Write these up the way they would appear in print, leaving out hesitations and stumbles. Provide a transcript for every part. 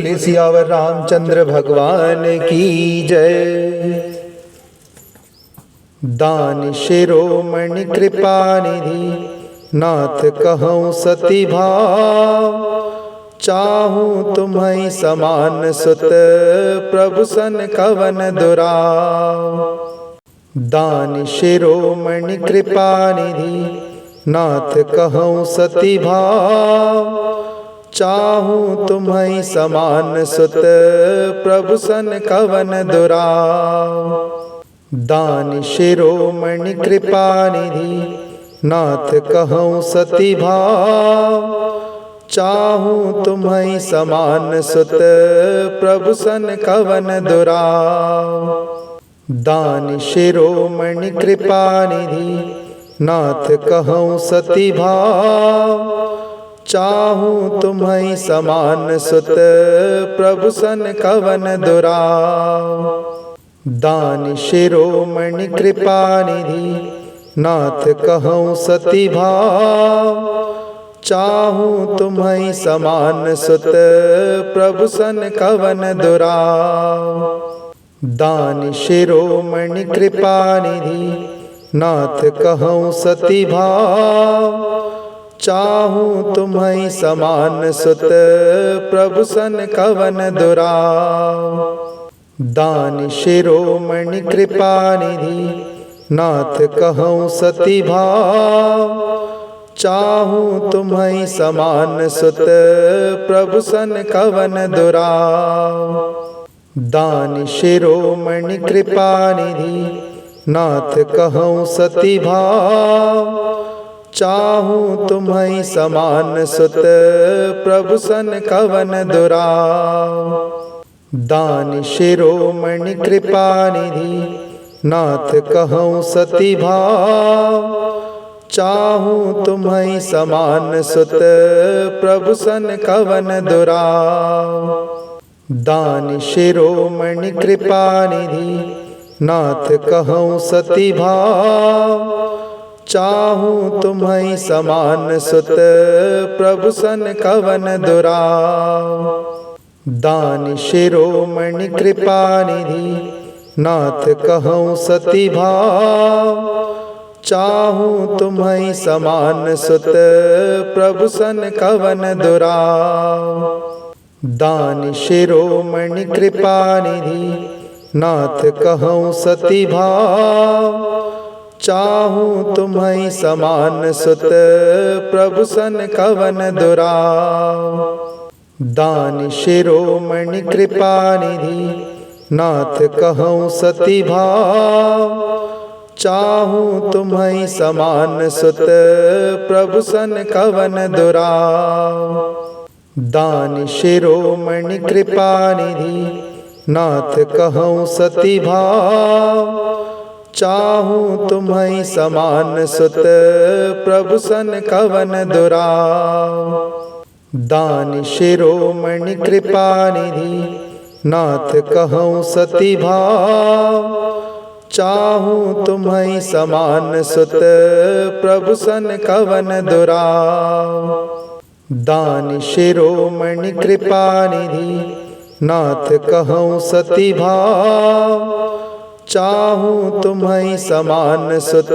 बोले सियावर रामचंद्र भगवान की जय। दान शिरोमणि कृपा निधि नाथ कहूँ सती भाव, चाहूँ तुम्हें समान सुत प्रभु सन कवन दुराव। दान शिरोमणि कृपा निधि नाथ कहूँ सती भाव, चाहूँ तुम्हें समान सुत प्रभु सन कवन दुराव। दान शिरोमणि कृपा निधि नाथ कहूँ सती भाव, चाहूँ तुम्हें समान सुत प्रभु सन कवन दुराव। दान शिरोमणि कृपा निधि नाथ कहूँ सती भाव, चाहूँ तुम्हें समान सुत प्रभु सन कवन दुराव। दान शिरोमणि कृपा निधि नाथ कहूँ सती भाव, चाहूँ तुम्हें समान सुत प्रभु सन कवन दुराव। दान शिरोमणि कृपा निधि नाथ कहूँ सती भाव, चाहूँ तुम्हें समान सुत प्रभु सन कवन दुराव। दान शिरोमणि कृपा निधि नाथ कहूँ सती भाव, चाहूँ तुम्हें समान सुत प्रभु सन कवन दुराव। दान शिरोमणि कृपा निधि नाथ कहूँ सती भाव, चाहूँ तुम्हें समान सुत प्रभु सन कवन दुराव। दान शिरोमणि कृपा निधि नाथ कहूँ सती भाव, चाहूँ तुम्हें समान सुत प्रभु सन कवन दुराव। दान शिरोमणि कृपा निधि नाथ कहूँ सती भाव, चाहूँ तुम्हें समान सुत प्रभु सन कवन दुराव। दान शिरोमणि कृपा निधि नाथ कहूँ सती भाव, चाहूँ तुम्हें समान सुत प्रभु सन कवन दुराव। दान शिरोमणि कृपा निधि नाथ कहूँ सती भाव, चाहूँ तुम्हें समान सुत प्रभु सन कवन दुराव। दान शिरोमणि कृपा निधि नाथ कहूँ सती भाव, चाहूँ तुम्हें समान सुत प्रभु सन कवन दुराव। दान शिरोमणि कृपा निधि नाथ कहूँ सती भाव, चाहूँ तुम्हें समान सुत प्रभु सन कवन दुराव। दान शिरोमणि कृपा निधि नाथ कहूँ सती भाव, चाहूँ तुम्हें समान सुत प्रभु सन कवन दुराव। दान शिरोमणि कृपा निधि नाथ कहूँ सती भाव, चाहूँ तुम्हें समान सुत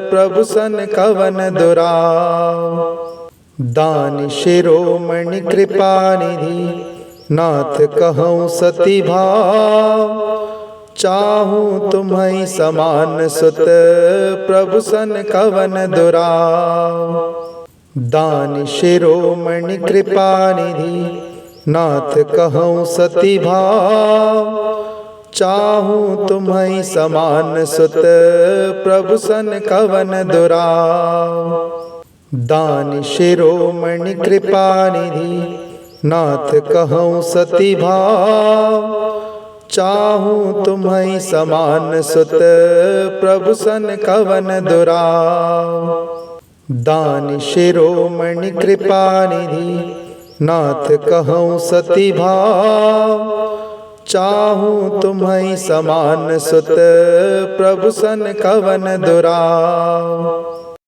प्रभु सन कवन दुराव। दान शिरोमणि कृपा निधि नाथ कहूँ सती भाव, चाहूँ तुम्हें समान सुत प्रभु सन कवन दुराव। दान शिरोमणि कृपा निधि नाथ कहूँ सती भाव, चाहूँ तुम्हें समान सुत प्रभु सन कवन दुराव। दान शिरोमणि कृपा निधि नाथ कहूँ सती भाव, चाहूँ तुम्हें समान सुत प्रभु सन कवन दुराव। दान शिरोमणि कृपा निधि नाथ कहूँ सती भाव, चाहूँ तुम्हें समान सुत प्रभु सन कवन दुराव।